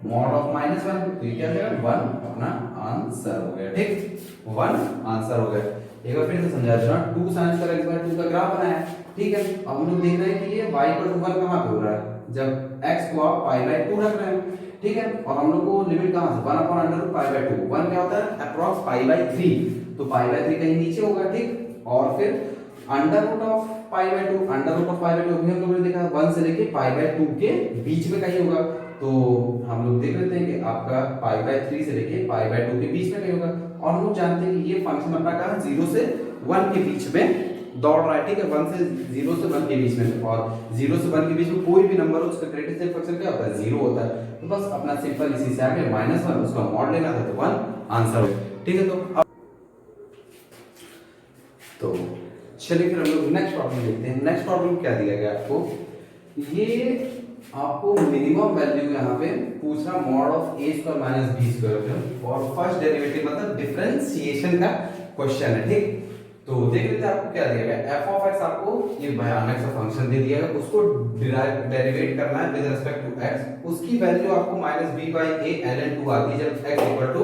मॉड ऑफ -1, तो ये क्या हो जाएगा 1 अपना आंसर हो गया। ठीक, 1 आंसर हो गया। एक बार फिर से समझा दूं, 2 sin स्क्वायर x बाय 2 का ग्राफ बनाया है। ठीक है, अब हम लोग देख रहे हैं कि ये y इक्वल टू 1 कहां पे हो रहा है जब x को आप पाई बाय 2 रख रहे हैं। ठीक है। और हम लोग को लिमिट कहाँ से 1 upon under root pi by 2, 1 क्या होता है अप्रॉक्स पाई बाय 3, तो पाई बाय 3 कहीं नीचे होगा, ठीक। और फिर under root of pi by 2, under root of pi by 2 भी हम लोगों ने देखा 1 से लेके पाई बाय 2 के बीच में कहीं होगा, तो हम लोग देख लेते हैं कि आपका पाई बाय 3 से लेके पाई बाय 2 के बीच में कहीं होगा। और हम लोग जानते हैं कि ये फंक्शन अपना कहाँ 0 से 1 के बीच में दौड़ रहा है, ठीक है। 1 से 0 से 1 के बीच में, और 0 से 1 के बीच में कोई भी नंबर हो उसका ग्रेटेस्ट फंक्शन क्या होता है 0 होता है। तो बस अपना सिंपल इसी से आगे -1 उसका मॉड लेना था, तो 1 आंसर हो, ठीक है। तो चलिए फिर हम लोग नेक्स्ट प्रॉब्लम देखते हैं। नेक्स्ट प्रॉब्लम क्या दिया गया आपको, ये आपको मिनिमम वैल्यू यहाँ पे पूछना mod of a square minus b square और फर्स्ट डेरिवेटिव मतलब डिफरेंशिएशन का क्वेश्चन है, ठीक। तो देख लेते हैं आपको क्या दिया गया, f ऑफ x आपको ये भयानक सा फंक्शन दे दिया है, उसको डेरिवेट करना है विद रिस्पेक्ट टू x, उसकी वैल्यू आपको -b/a ln 2 आती है जब x इक्वल टू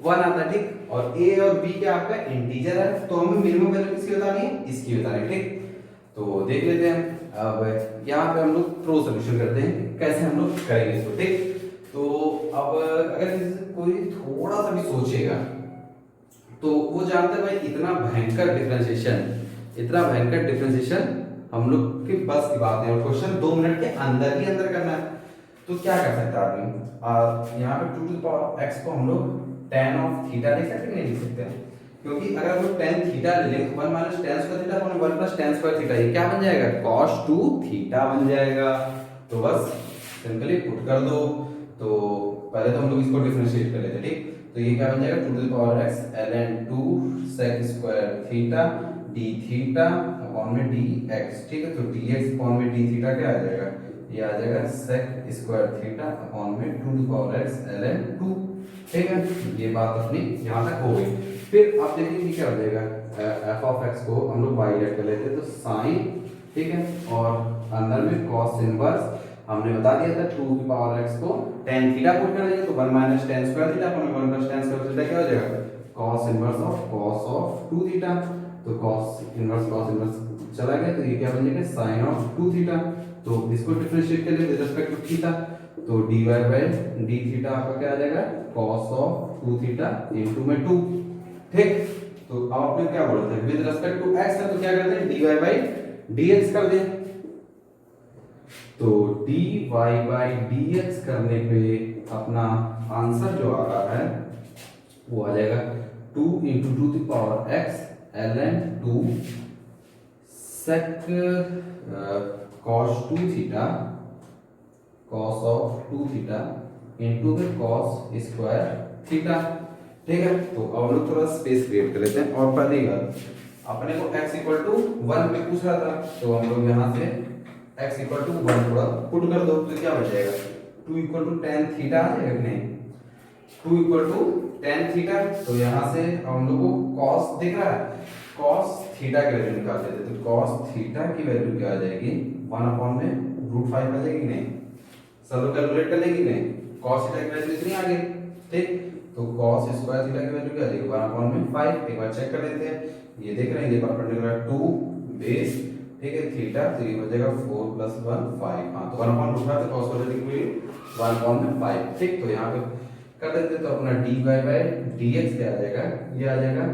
1 आता है, ठीक। और a और b क्या आपका इंटीजर है, तो हमें मिनिमम वैल्यू किसकी बतानी है, इसकी बतानी है, ठीक। तो देख लेते हैं अब यहाँ पे हम लोग प्रो सोल्यूशन करते हैं कैसे हम लोग करेंगे इसको, ठीक। तो अब अगर कोई थोड़ा सा भी सोचेगा तो वो जानता है भाई इतना भयंकर डिफरेंशिएशन हम लोग के बस की बात है, और क्वेश्चन 2 मिनट के अंदर ही अंदर करना है। तो क्या कर सकता है आदमी, यहाँ पे 2 टू द पावर x को हम लोग tan ऑफ थीटा लिख सकते हैं, नहीं लिख सकते हैं, क्योंकि अगर हम लोग tan थीटा ले लेंगे तो 1 minus tan square theta upon 1 plus tan square theta, ये क्या बन जाएगा cos 2 थीटा बन जाएगा। तो बस सिंपली पुट कर दो, तो पहले तो हम लोग इसको डिफरेंशिएट कर लेते हैं, ठीक। तो ये क्या बन जाएगा 2 to the power x ln 2 sec square theta d theta upon में dx, ठीक है। तो dx अपॉन में d थीटा क्या आ जाएगा, ये आ जाएगा sec स्क्वायर थीटा अपॉन में 2 to the power x ln 2, ठीक है। ये बात अपनी यहाँ तक हो गई। फिर आप देखेंगे क्या हो जाएगा, f ऑफ x को हम लोग y लेट कर लेते हैं, तो sin, ठीक है, और अंदर में cos इनवर्स हमने बता दिया था 2 की पावर x को tan थीटा पुट कर देंगे, तो 1 minus tan square theta upon 1 plus tan square theta क्या हो जाएगा cos इनवर्स ऑफ 2 थीटा। तो cos इनवर्स चला गया, तो ये क्या बन जाएगा sin ऑफ 2 थीटा। तो इसको डिफरेंशिएट करें विद रिस्पेक्ट टू थीटा, तो dy बाय d थीटा आपका क्या आ जाएगा cos ऑफ 2 थीटा इनटू में 2, ठीक। तो अब आपने क्या बोला था विद रिस्पेक्ट टू x है, तो क्या करते हैं dy बाय dx कर दें, तो dy बाय dx करने पे अपना आंसर जो आ रहा है वो आ जाएगा 2 इंटू 2 की power x ln 2 sec cos 2 theta cos of 2 theta into में cos स्क्वायर थीटा, ठीक है। तो अब हम लोग थोड़ा स्पेस क्रिएट कर लेते हैं, और पहली बार अपने को x इक्वल टू 1 पे पूछ रहा था, तो हम लोग यहाँ से x इक्वल टू 1 थोड़ा पुट कर दो, तो क्या बन जाएगा 2 इक्वल टू tan थीटा आ जाएगा, नहीं 2 इक्वल टू tan थीटा। तो यहाँ से हम लोग को cos दिख रहा है, cos थीटा की वैल्यू निकाल देते हैं, तो cos थीटा की वैल्यू क्या आ जाएगी 1 अपॉन में √5 आ जाएगी, नहीं सब कैलकुलेट कर लेंगे, नहीं cos थीटा की वैल्यू इतनी आ गई, ठीक। तो cos स्क्वायर थीटा की वैल्यू क्या आ जाएगी 1 अपॉन में 5, एक बार चेक कर लेते हैं, ये देख रहे हैं ये परपेंडिकुलर 2 बेस, ठीक है, थीटा, तो ये हो जाएगा 4 + 1 5, हाँ तो 1 अपॉन √5 तो cos वैल्यू की वैल्यू 1 अपॉन में 5, ठीक। तो यहाँ पे कर देते हैं, तो अपना dy बाय dx क्या आ जाएगा, ये आ जाएगा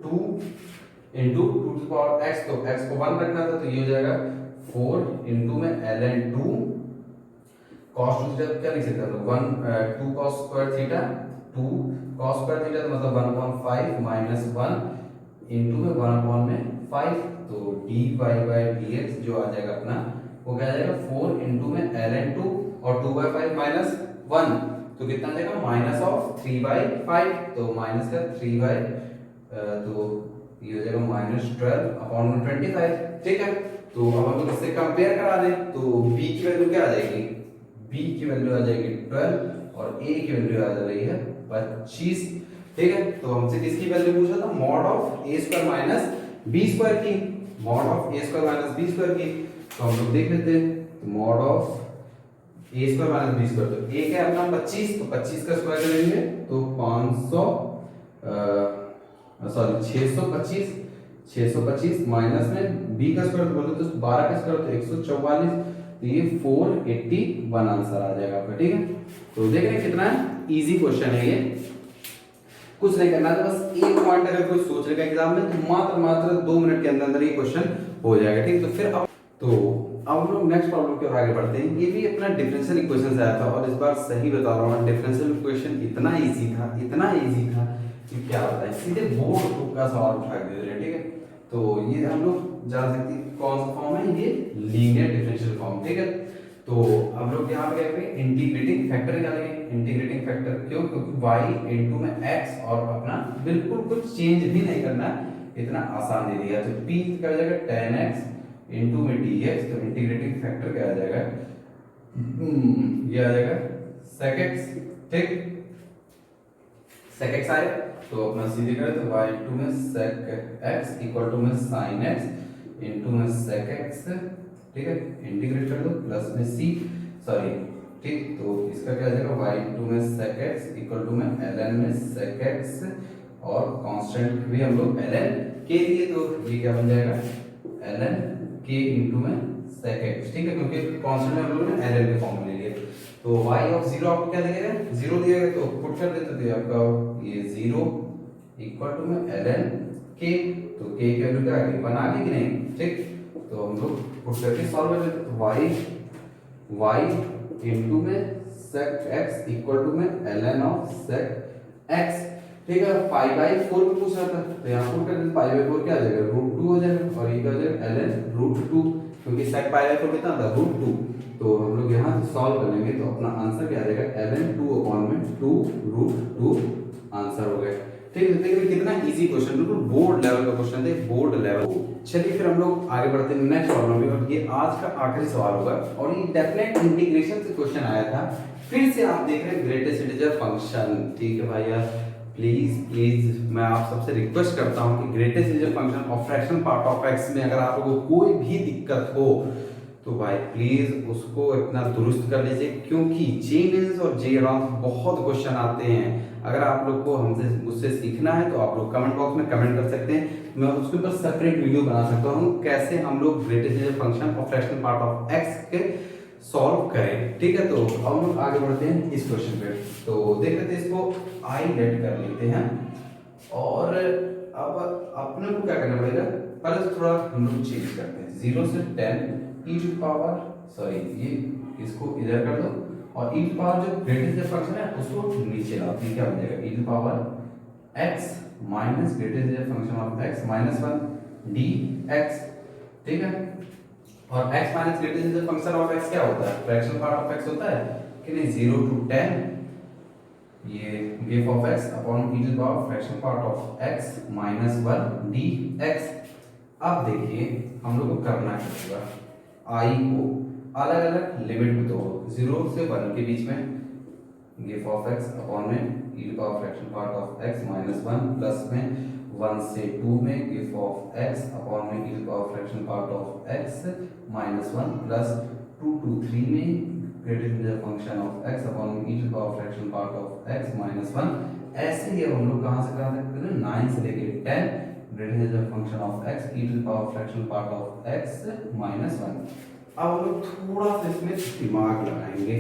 2 into 2 to the power x, तो x को 1 रखना था, तो ये हो जाएगा 4 इंटू में ln 2 cos 2 थीटा क्या लिख सकते हैं 2 cos square theta 2 cos square theta, तो मतलब 1 अपॉन 5 माइनस 1 इंटू में 1 अपॉन में 5, तो dy बाय dx जो आ जाएगा अपना वो क्या आ जाएगा 4 इंटू में ln 2 और 2/5 माइनस 1, तो कितना आ जाएगा माइनस ऑफ 3/5, तो माइनस का 3 बाय तो ये हो जाएगा -12 अपॉन में 25, ठीक है। तो अब हम लोग इससे कंपेयर करा दें, तो b की वैल्यू क्या आ जाएगी, b की वैल्यू आ जाएगी 12 और a की वैल्यू आ जा रही है 25, ठीक है। तो हमसे किसकी वैल्यू पूछा था mod of a square minus b square की, mod of a square minus b square की। तो हम लोग देख लेते हैं mod of a square minus b square, तो a क्या है अपना 25, तो 25 का स्क्वायर करेंगे तो 625 माइनस में b का स्क्वायर बोले तो 12 का स्क्वायर तो 144, तो ये 481 आंसर आ जाएगा आपका, ठीक है। तो देख रहे हैं कितना इजी क्वेश्चन है ये, कुछ नहीं करना था, बस एक पॉइंट अगर कोई सोच लेगा एग्जाम में तो मात्र 2 मिनट के अंदर अंदर ये क्वेश्चन हो जाएगा, ठीक। तो फिर अब हम लोग नेक्स्ट प्रॉब्लम की ओर आगे बढ़ते हैं। ये भी अपना डिफरेंशियल इक्वेशन से आया था और इस बार सही बता रहा हूँ, डिफरेंशियल इक्वेशन इतना इजी था कि क्या बताएं, सीधे बोर्ड का सवाल उठा के दे रहे, ठीक है। तो ये हम लोग जान सकते हैं कौन सा फॉर्म है, ये लीनियर डिफरेंशियल फॉर्म, ठीक है। तो हम लोग यहाँ पे क्या करेंगे, इंटीग्रेटिंग फैक्टर निकालेंगे। इंटीग्रेटिंग फैक्टर क्यों, क्योंकि y इनटू में x और अपना बिल्कुल कुछ चेंज भी नहीं करना, इतना आसान दे दिया। तो p क्या हो जाएगा, tan x इनटू में dx, तो इंटीग्रेटिंग फैक्टर क्या आ जाएगा, ये आ जाएगा sec x, ठीक। sec x आए तो अपना सीधे करें तो y इनटू में sec x इक्वल टू में sin x इनटू में sec x, ठीक है। इंटीग्रेट कर दो प्लस में c, सॉरी, ठीक। तो इसका क्या आ जाएगा, y इनटू में sec x इक्वल टू में ln में sec x, और कांस्टेंट भी हम लोग ln के लिए, तो ये क्या बन जाएगा, ln k इनटू में sec x, ठीक है। क्योंकि कांस्टेंट में हम लोग ने ln के फॉर्म ले लिए, तो y ऑफ 0 आपको क्या देगा, 0 दिया गया, तो पुट कर देते थे आपका ये 0 इक्वल टू में ln k, तो k की वैल्यू क्या आ गई, 1 आ गई कि नहीं, ठीक। तो हम लोग पुट करके सॉल्व कर देते, तो y इनटू में sec x इक्वल टू में ln ऑफ sec x, ठीक है। पाई बाई 4 पे पूछ रहा था, तो यहाँ पुट कर देते, पाई बाई 4 क्या आ जाएगा, √2 हो जाएगा, और ये क्या हो जाएगा, ln √2, क्योंकि sec पाई बाई 4 कितना था, √2। तो हम लोग यहाँ से सॉल्व कर लेंगे, तो अपना आंसर क्या आ जाएगा, ln 2/2 आंसर हो गया, ठीक है। देखिए कितना इजी क्वेश्चन, बिल्कुल बोर्ड लेवल का क्वेश्चन है, बोर्ड लेवल। चलिए फिर हम लोग आगे बढ़ते हैं नेक्स्ट प्रॉब्लम में, और ये आज का आखिरी सवाल होगा, और ये डेफिनेट इंटीग्रेशन से क्वेश्चन आया था। फिर से आप देख रहे हैं ग्रेटेस्ट इंटीजर फंक्शन, ठीक है भाई यार, प्लीज मैं आप सबसे रिक्वेस्ट करता हूं कि ग्रेटेस्ट इंटीजर फंक्शन और फ्रैक्शन पार्ट ऑफ एक्स में अगर आप लोगों को कोई भी दिक्कत हो तो भाई प्लीज उसको इतना दुरुस्त कर लीजिए, क्योंकि जे मींस और जे अराउंड बहुत क्वेश्चन आते हैं। अगर आप लोग को हमसे मुझसे सीखना है तो आप लोग कमेंट बॉक्स में कमेंट कर सकते हैं, मैं उसके ऊपर सेपरेट वीडियो बना सकता हूँ कैसे हम लोग ग्रेटेस्ट इंटीजर फंक्शन और फ्रैक्शनल पार्ट ऑफ एक्स के सॉल्व करें, ठीक है। तो अब हम लोग आगे बढ़ते हैं इस क्वेश्चन पे, तो देख लेते हैं इसको आई लेट कर लेते हैं, और अब अपने को क्या करना पड़ेगा, पहले तो थोड़ा हम लोग चेंज करते हैं, 0 से 10 e टू पावर, सॉरी ये इसको इधर कर दो, और e टू पावर जो ग्रेटेस्ट फंक्शन है उसको नीचे लाओ, ठीक है। क्या बन जाएगा, e to power x minus greatest function of x minus 1 dx, ठीक है। और x minus greatest function of x क्या होता है, फ्रैक्शनल पार्ट ऑफ x होता है कि नहीं, 0 to 10 ये f of x upon e to power fractional part of x minus 1 dx। अब देखिए हम लोग को करना क्या होगा, i को अलग अलग लिमिट में तोड़ो, 0 से 1 के बीच में f ऑफ x अपॉन में e to power fractional part of x minus 1 plus में 1 से 2 में f ऑफ x अपॉन में e to power fractional part of x minus 1 plus 2 to 3 में greatest function of x upon में e to power fractional part of x minus 1। ऐसे ही हम लोग कहां से कहां तक करें, 9 से लेके 10 greatest function of x e to power fractional part of x minus 1। अब हम लोग थोड़ा सा इसमें दिमाग लगाएंगे,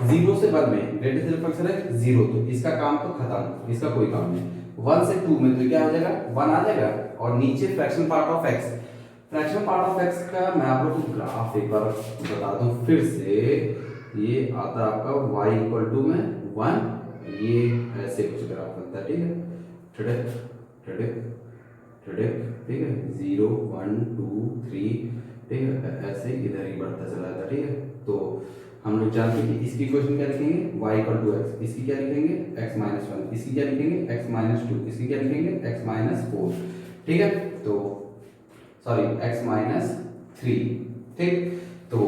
0 से 1 में ग्रेटेस्ट फंक्शन है 0, तो इसका काम तो खत्म, इसका कोई काम नहीं। 1 से 2 में तो क्या हो जाएगा, 1 आ जाएगा, और नीचे fractional part of x, fractional part of x का मैं आप लोगों को ग्राफ एक बार बता दूं फिर से, ये आता है आपका y इक्वल टू में 1, ये ऐसे कुछ ग्राफ बनता है, ठीक है, ठीक है, 0 1 2 3, ठीक है, ऐसे इधर ही बढ़ता चला जाता, ठीक है। तो हम लोग जानते हैं कि इसकी इक्वेशन क्या लिखेंगे, y इक्वल टू x, इसकी क्या लिखेंगे x माइनस 1, इसकी क्या लिखेंगे x माइनस 2, इसकी क्या लिखेंगे x माइनस 4, ठीक है। तो सॉरी x माइनस 3, ठीक। तो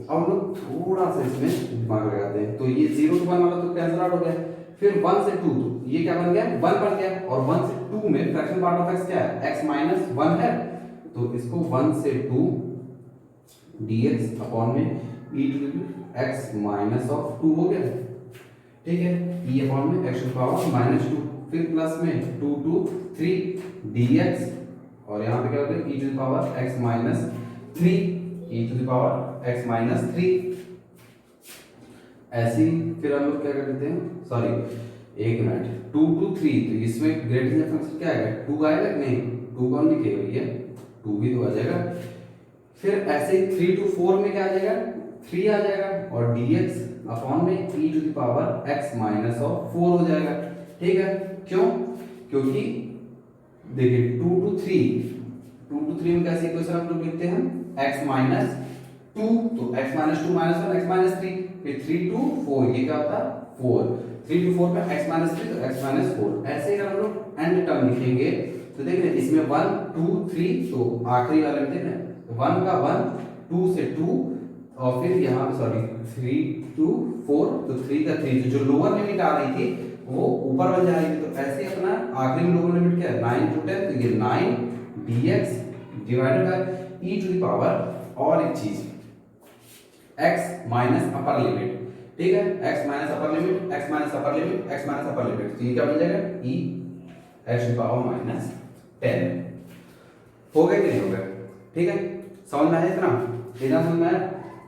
अब हम लोग थोड़ा सा इसमें दिमाग लगाते हैं, तो ये 0 to 1 वाला तो कैंसिल आउट हो गया, फिर 1 से 2, तो ये क्या बन गया, 1 बन गया, और 1 से 2 में फ्रैक्शनल पार्ट ऑफ x क्या है, x माइनस 1 है, तो इसको 1 से 2 dx अपॉन में e to x minus of 2 हो गया, ठीक है, e अपॉन में x टू पावर माइनस 2, फिर प्लस में 2 to 3 dx, और यहाँ पे क्या हो गया, e to power x minus 3, e to power x minus 3। ऐसे ही फिर हम लोग क्या कर देते हैं, सॉरी एक मिनट, 2 to 3, तो इसमें ग्रेडियंट फंक्शन क्या आएगा, 2 आएगा कि नहीं, 2 कौन लिखे भैया, 2 भी तो आ जाएगा। फिर ऐसे ही 3 to 4 में क्या आ जाएगा, 3 आ जाएगा, और dx अपॉन में e to the power x minus of 4 हो जाएगा। ठीक है, क्यों, क्योंकि देखिए 2 to 3 में कैसे इक्वेशन हम लोग लिखते हैं, x माइनस 2, तो x minus 2 minus 1 x minus 3, फिर 3 to 4 ये क्या होता है 4, 3 to 4 में x माइनस 3 तो x माइनस 4। ऐसे अगर हम लोग एंड टर्म लिखेंगे तो देख रहे हैं इसमें 1 2 3, तो आखिरी वाले में देख रहे हैं 1 का 1, 2 से 2, और फिर यहाँ सॉरी 3 to 4, तो 3 का 3, तो जो लोअर लिमिट आ रही थी वो ऊपर बन जाएगी। तो ऐसे अपना आखिरी में लोअर लिमिट क्या है 9 to 10, तो ये 9 dx divided by e to the power और एक चीज x माइनस अपर लिमिट। ठीक है, x minus upper limit, x minus upper limit, x minus upper limit, तो ये क्या बन जाएगा e x to power minus 10। हो गया कि नहीं हो गया, ठीक है, समझ में आया इतना, इतना समझ में आया।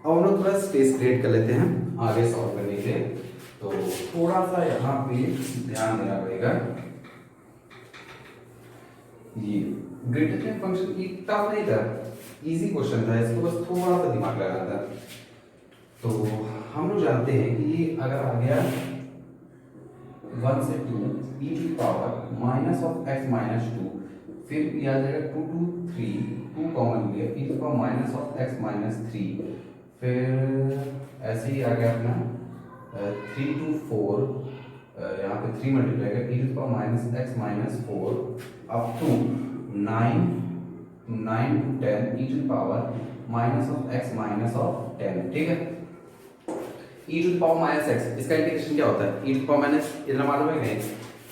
अब हम लोग थोड़ा स्पेस क्रिएट कर लेते हैं आगे सॉल्व करने के लिए, तो थोड़ा सा यहाँ पे ध्यान देना पड़ेगा। ये ग्रेडियंट फंक्शन की टफ नहीं था, इजी क्वेश्चन था, इसको बस थोड़ा सा दिमाग लगाना था। तो हम लोग जानते हैं कि ये अगर आ गया 1 से 2 e to power minus of x minus 2, फिर ये आ जाएगा 2 to 3, 2 कॉमन लिया e to power minus of x minus 3, फिर ऐसे ही आ गया अपना 3 to 4, यहाँ पे 3 मल्टीप्लाई कर e to power minus x minus 4 up to 9 to 10 e to power minus of x minus of 10। ठीक है, e to power minus x, इसका इंटीग्रेशन क्या होता है, e टू पावर माइनस इतना मालूम है नहीं,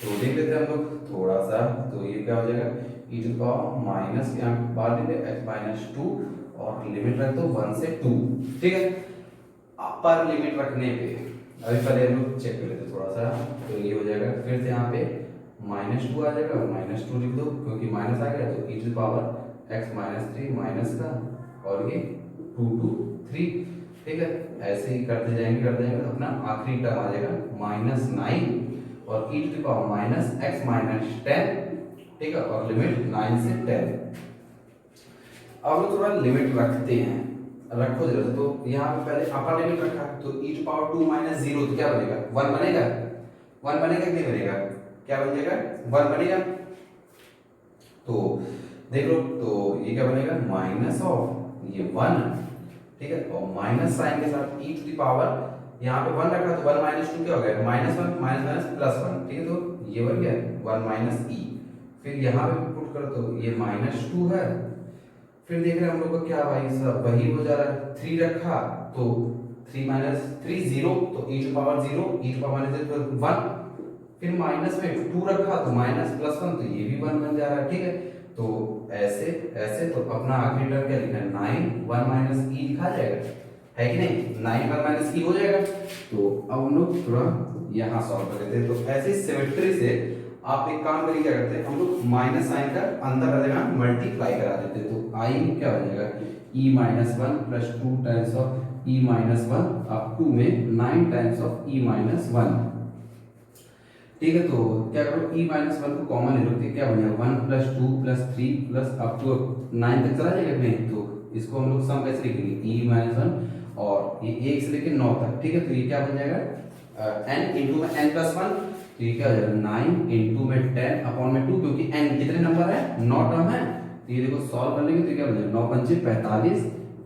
तो देख लेते हैं हम लोग थोड़ा सा। तो ये क्या हो जाएगा e टू पावर माइनस, यहाँ बाहर लिखे x माइनस 2 और लिमिट रख दो 1 से 2। ठीक है, अपर लिमिट रखने पे अभी पहले हम लोग चेक कर लेते थोड़ा सा, तो ये हो जाएगा फिर से यहाँ पे माइनस 2 आ जाएगा, माइनस 2 लिख दो क्योंकि माइनस आ गया, तो e to power x minus 3 minus का और ये 2 to 3। ठीक है, ऐसे ही करते जाएंगे तो अपना आखिरी टर्म आ जाएगा माइनस 9 और e to the power minus x minus 10। ठीक है, और लिमिट 9 से 10। अब लोग थोड़ा लिमिट रखते हैं, रखो जरा। तो यहाँ पे पहले अपर लिमिट रखा, तो e टू पावर 2 माइनस 0, तो क्या बनेगा 1 बनेगा, 1 बनेगा कि नहीं बनेगा, क्या बन जाएगा 1 बनेगा। तो देख लो, तो ये क्या बनेगा माइनस ऑफ ये 1। ठीक है, और माइनस साइन के साथ e टू द पावर यहाँ पे 1 रखा, तो 1 माइनस 2 क्या हो गया माइनस 1 माइनस माइनस प्लस 1। ठीक है, तो ये बन गया 1 माइनस e, फिर यहाँ पे पुट कर तो ये माइनस 2 है, फिर देख रहे हैं हम लोग को क्या भाई सब वही हो जा रहा है, 3 रखा तो 3 माइनस 3 0, तो e to power 0, e to power minus 1, फिर माइनस में 2 रखा तो माइनस प्लस 1, तो ये भी 1 बन जा रहा है। ठीक है, तो ऐसे ऐसे, तो अपना आखिरी टर्म क्या लिखना है 9 1 माइनस e लिखा जाएगा, है कि नहीं, 9 1 माइनस e हो जाएगा। तो अब हम लोग थोड़ा यहाँ सॉल्व कर लेते हैं। तो ऐसे सिमेट्री से आप एक काम करिए, क्या करते हैं हम लोग माइनस साइन का अंदर आ जाएगा मल्टीप्लाई करा देते हैं, तो i क्या हो जाएगा e minus 1 plus 2 times of e minus 1 up to में 9 टाइम्स ऑफ e माइनस 1। ठीक है, तो क्या करो e माइनस 1 को कॉमन ले लो, तो क्या बनेगा 1 plus 2 plus 3 plus up to 9 तक चला जाएगा नहीं, तो इसको हम लोग सम कैसे लिखेंगे e माइनस 1 और ये 1 से लेकर 9 तक। ठीक है, तो ये क्या बन जाएगा n इंटू में n प्लस 1, तो ये क्या हो जाएगा 9 इंटू में 10 अपॉन में 2, क्योंकि n कितने नंबर है 9 टर्म है, तो ये देखो सॉल्व कर लेंगे तो क्या हो जाएगा 9 पंचे 45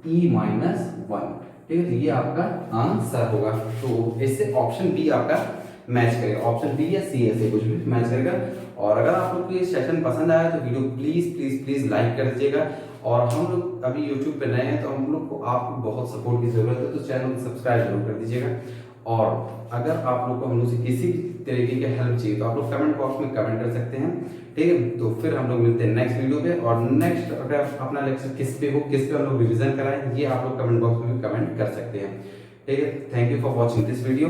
e माइनस 1। ठीक है, तो ये आपका आंसर होगा। तो इससे ऑप्शन बी आपका मैच करेगा, ऑप्शन डी या सी ऐसे कुछ भी मैच करेगा। और अगर आप लोग को ये सेशन पसंद आया तो video please please please like कर दीजिएगा। और हम लोग अभी यूट्यूब पे नए हैं तो हम लोग को आपको बहुत सपोर्ट की जरूरत है, तो चैनल को सब्सक्राइब जरूर कर दीजिएगा। और अगर आप लोग को हम लोग से किसी तरीके की हेल्प चाहिए तो आप लोग कमेंट बॉक्स में कमेंट कर सकते हैं। ठीक है, तो फिर हम लोग मिलते हैं नेक्स्ट वीडियो पे। और नेक्स्ट अगर अपना लेक्चर किस पे हो, किस पे हम लोग रिविजन कराएं, ये आप लोग कमेंट बॉक्स में कमेंट कर सकते हैं। ठीक है, thank you for watching this video.